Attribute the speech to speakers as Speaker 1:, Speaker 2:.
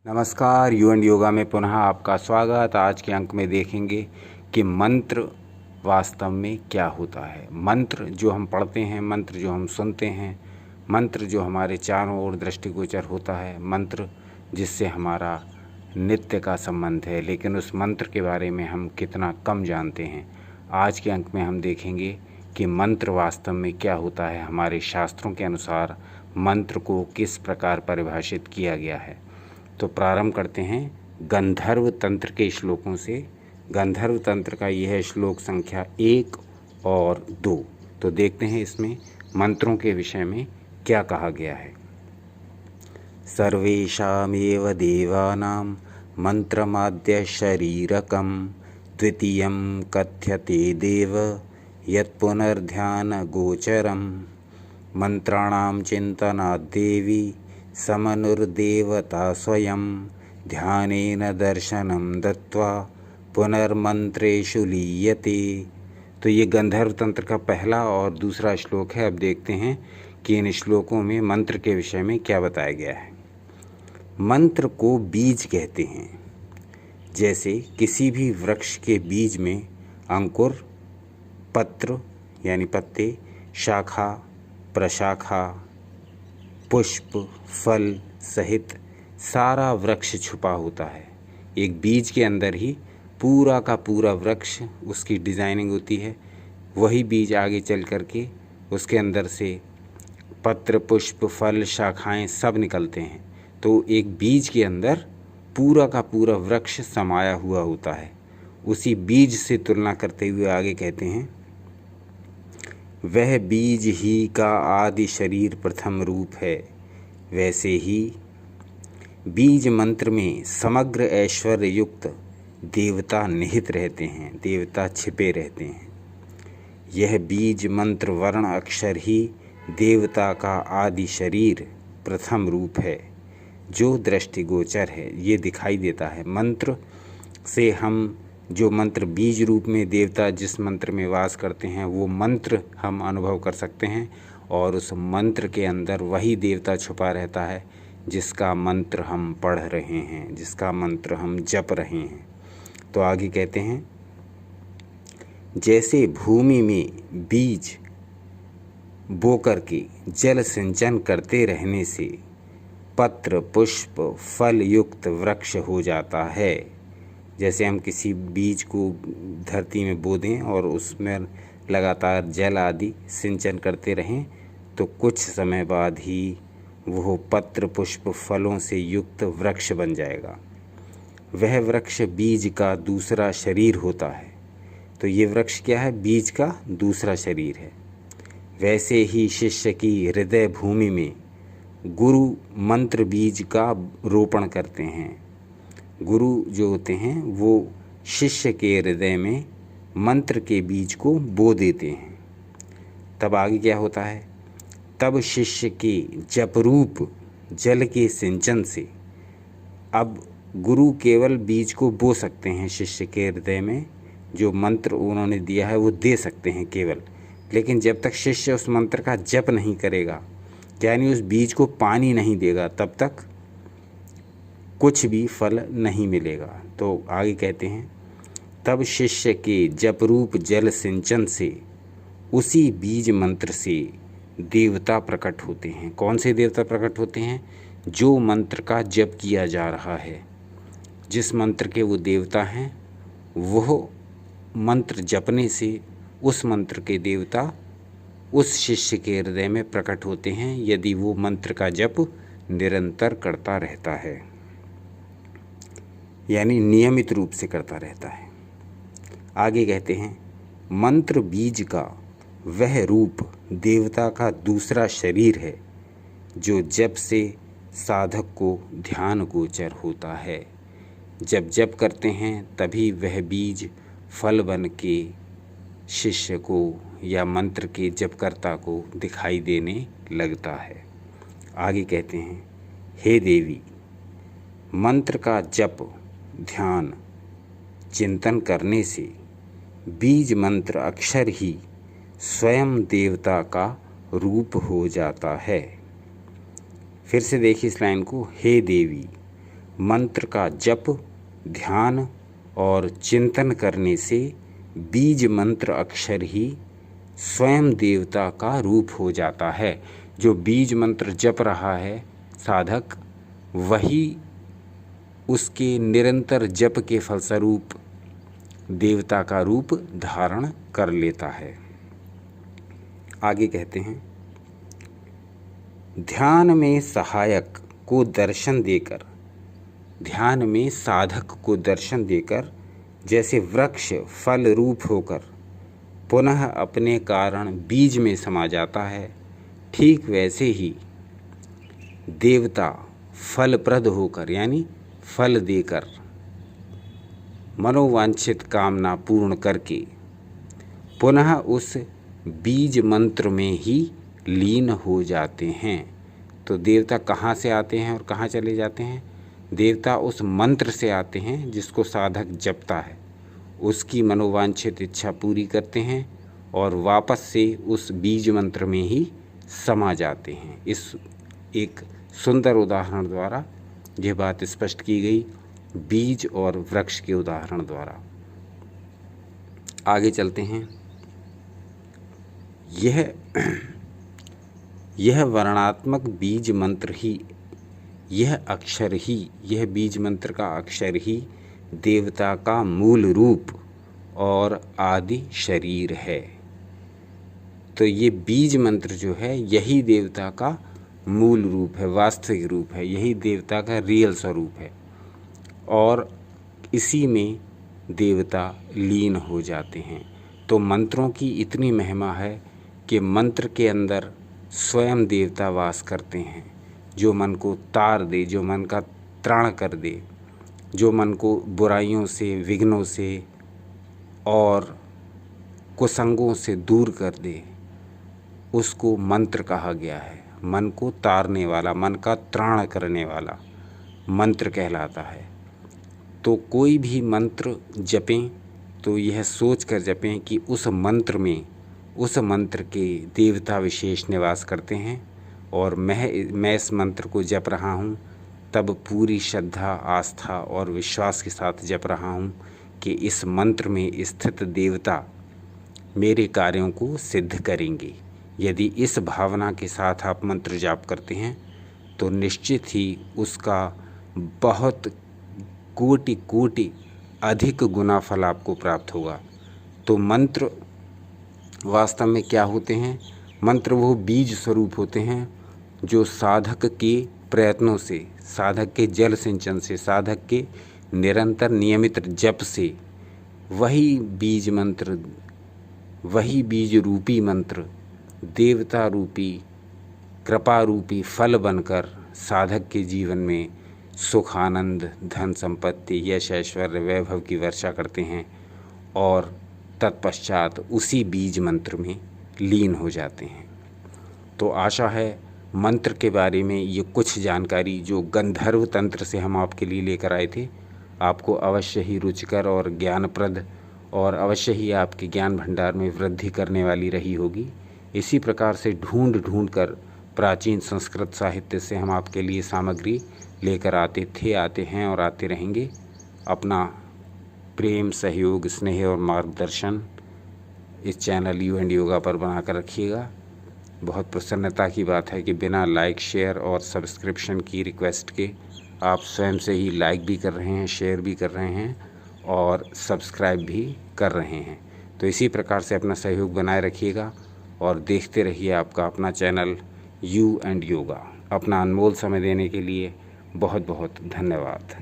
Speaker 1: नमस्कार, you and yoga में पुनः आपका स्वागत। आज के अंक में देखेंगे कि मंत्र वास्तव में क्या होता है। मंत्र जो हम पढ़ते हैं, मंत्र जो हम सुनते हैं, मंत्र जो हमारे चारों ओर दृष्टिगोचर होता है, मंत्र जिससे हमारा नित्य का संबंध है, लेकिन उस मंत्र के बारे में हम कितना कम जानते हैं। आज के अंक में हम देखेंगे कि मंत्र वास्तव में क्या होता है। हमारे शास्त्रों के अनुसार मंत्र को किस प्रकार परिभाषित किया गया है। तो प्रारंभ करते हैं गंधर्व तंत्र के श्लोकों से। गंधर्व तंत्र का यह श्लोक संख्या 1 और 2। तो देखते हैं इसमें मंत्रों के विषय में क्या कहा गया है। सर्वेषामेव देवानां मंत्रमाद्य शरीरकं द्वितीयं कथ्यते देव यत्पुनर्ध्यान गोचरं मंत्राणां चिन्तनाद्देवी समनुर्देवता स्वयं ध्यानेन दर्शनं दत्वा पुनर्मंत्रेषु लीयते। तो ये गंधर्व तंत्र का पहला और दूसरा श्लोक है। अब देखते हैं कि इन श्लोकों में मंत्र के विषय में क्या बताया गया है। मंत्र को बीज कहते हैं। जैसे किसी भी वृक्ष के बीज में अंकुर, पत्र यानी पत्ते, शाखा, प्रशाखा, पुष्प, फल सहित सारा वृक्ष छुपा होता है। एक बीज के अंदर ही पूरा का पूरा वृक्ष, उसकी डिज़ाइनिंग होती है। वही बीज आगे चल कर के उसके अंदर से पत्र, पुष्प, फल, शाखाएं सब निकलते हैं। तो एक बीज के अंदर पूरा का पूरा वृक्ष समाया हुआ होता है। उसी बीज से तुलना करते हुए आगे कहते हैं, वह बीज ही का आदि शरीर प्रथम रूप है। वैसे ही बीज मंत्र में समग्र ऐश्वर्य युक्त देवता निहित रहते हैं, देवता छिपे रहते हैं। यह बीज मंत्र वर्ण अक्षर ही देवता का आदि शरीर प्रथम रूप है, जो दृष्टिगोचर है। ये दिखाई देता है। मंत्र से हम जो मंत्र बीज रूप में देवता जिस मंत्र में वास करते हैं, वो मंत्र हम अनुभव कर सकते हैं, और उस मंत्र के अंदर वही देवता छुपा रहता है जिसका मंत्र हम पढ़ रहे हैं, जिसका मंत्र हम जप रहे हैं। तो आगे कहते हैं, जैसे भूमि में बीज बो करके जल सिंचन करते रहने से पत्र, पुष्प, फल युक्त वृक्ष हो जाता है। जैसे हम किसी बीज को धरती में बो दें और उसमें लगातार जल आदि सिंचन करते रहें, तो कुछ समय बाद ही वह पत्र, पुष्प, फलों से युक्त वृक्ष बन जाएगा। वह वृक्ष बीज का दूसरा शरीर होता है। तो ये वृक्ष क्या है? बीज का दूसरा शरीर है। वैसे ही शिष्य की हृदय भूमि में गुरु मंत्र बीज का रोपण करते हैं। गुरु जो होते हैं वो शिष्य के हृदय में मंत्र के बीज को बो देते हैं। तब आगे क्या होता है? तब शिष्य के जपरूप जल के सिंचन से, अब गुरु केवल बीज को बो सकते हैं शिष्य के हृदय में, जो मंत्र उन्होंने दिया है वो दे सकते हैं केवल। लेकिन जब तक शिष्य उस मंत्र का जप नहीं करेगा, यानी उस बीज को पानी नहीं देगा, तब तक कुछ भी फल नहीं मिलेगा। तो आगे कहते हैं, तब शिष्य के जपरूप जल सिंचन से उसी बीज मंत्र से देवता प्रकट होते हैं। कौन से देवता प्रकट होते हैं? जो मंत्र का जप किया जा रहा है, जिस मंत्र के वो देवता हैं, वह मंत्र जपने से उस मंत्र के देवता उस शिष्य के हृदय में प्रकट होते हैं, यदि वो मंत्र का जप निरंतर करता रहता है, यानी नियमित रूप से करता रहता है। आगे कहते हैं, मंत्र बीज का वह रूप देवता का दूसरा शरीर है, जो जप से साधक को ध्यान गोचर होता है। जब जप करते हैं तभी वह बीज फल बन के शिष्य को या मंत्र के जपकर्ता को दिखाई देने लगता है। आगे कहते हैं, हे देवी, मंत्र का जप, ध्यान, चिंतन करने से बीज मंत्र अक्षर ही स्वयं देवता का रूप हो जाता है। फिर से देखिए इस लाइन को, हे देवी, मंत्र का जप, ध्यान और चिंतन करने से बीज मंत्र अक्षर ही स्वयं देवता का रूप हो जाता है। जो बीज मंत्र जप रहा है साधक, वही उसके निरंतर जप के फलस्वरूप देवता का रूप धारण कर लेता है। आगे कहते हैं, ध्यान में सहायक को दर्शन देकर, ध्यान में साधक को दर्शन देकर जैसे वृक्ष फल रूप होकर पुनः अपने कारण बीज में समा जाता है, ठीक वैसे ही देवता फलप्रद होकर यानी फल देकर मनोवांछित कामना पूर्ण करके पुनः उस बीज मंत्र में ही लीन हो जाते हैं। तो देवता कहाँ से आते हैं और कहाँ चले जाते हैं? देवता उस मंत्र से आते हैं जिसको साधक जपता है, उसकी मनोवांछित इच्छा पूरी करते हैं और वापस से उस बीज मंत्र में ही समा जाते हैं। इस एक सुंदर उदाहरण द्वारा यह बात स्पष्ट की गई, बीज और वृक्ष के उदाहरण द्वारा। आगे चलते हैं। यह वर्णात्मक बीज मंत्र ही, यह अक्षर ही, यह बीज मंत्र का अक्षर ही देवता का मूल रूप और आदि शरीर है। तो ये बीज मंत्र जो है यही देवता का मूल रूप है, वास्तविक रूप है, यही देवता का रियल स्वरूप है और इसी में देवता लीन हो जाते हैं। तो मंत्रों की इतनी महिमा है कि मंत्र के अंदर स्वयं देवता वास करते हैं, जो मन को तार दे, जो मन का त्राण कर दे, जो मन को बुराइयों से, विघ्नों से और कुसंगों से दूर कर दे, उसको मंत्र कहा गया है। मन को तारने वाला, मन का त्राण करने वाला मंत्र कहलाता है। तो कोई भी मंत्र जपें तो यह सोच कर जपें कि उस मंत्र में, उस मंत्र के देवता विशेष निवास करते हैं और मैं इस मंत्र को जप रहा हूँ, तब पूरी श्रद्धा, आस्था और विश्वास के साथ जप रहा हूँ कि इस मंत्र में स्थित देवता मेरे कार्यों को सिद्ध करेंगे। यदि इस भावना के साथ आप मंत्र जाप करते हैं तो निश्चित ही उसका बहुत कोटि कोटि अधिक गुना फल आपको प्राप्त होगा। तो मंत्र वास्तव में क्या होते हैं? मंत्र वो बीज स्वरूप होते हैं जो साधक के प्रयत्नों से, साधक के जल सिंचन से, साधक के निरंतर नियमित जप से वही बीज मंत्र, वही बीज रूपी मंत्र देवता रूपी, कृपा रूपी फल बनकर साधक के जीवन में सुख, आनंद, धन संपत्ति, यश, ऐश्वर्य, वैभव की वर्षा करते हैं और तत्पश्चात उसी बीज मंत्र में लीन हो जाते हैं। तो आशा है मंत्र के बारे में ये कुछ जानकारी जो गंधर्व तंत्र से हम आपके लिए लेकर आए थे, आपको अवश्य ही रुचिकर और ज्ञानप्रद और अवश्य ही आपके ज्ञान भंडार में वृद्धि करने वाली रही होगी। इसी प्रकार से ढूंढ कर प्राचीन संस्कृत साहित्य से हम आपके लिए सामग्री लेकर आते थे, आते हैं और आते रहेंगे। अपना प्रेम, सहयोग, स्नेह और मार्गदर्शन इस चैनल यू एंड योगा पर बनाकर रखिएगा। बहुत प्रसन्नता की बात है कि बिना लाइक, शेयर और सब्सक्रिप्शन की रिक्वेस्ट के आप स्वयं से ही लाइक भी कर रहे हैं, शेयर भी कर रहे हैं और सब्सक्राइब भी कर रहे हैं। तो इसी प्रकार से अपना सहयोग बनाए रखिएगा और देखते रहिए आपका अपना चैनल यू एंड योगा। अपना अनमोल समय देने के लिए बहुत बहुत धन्यवाद।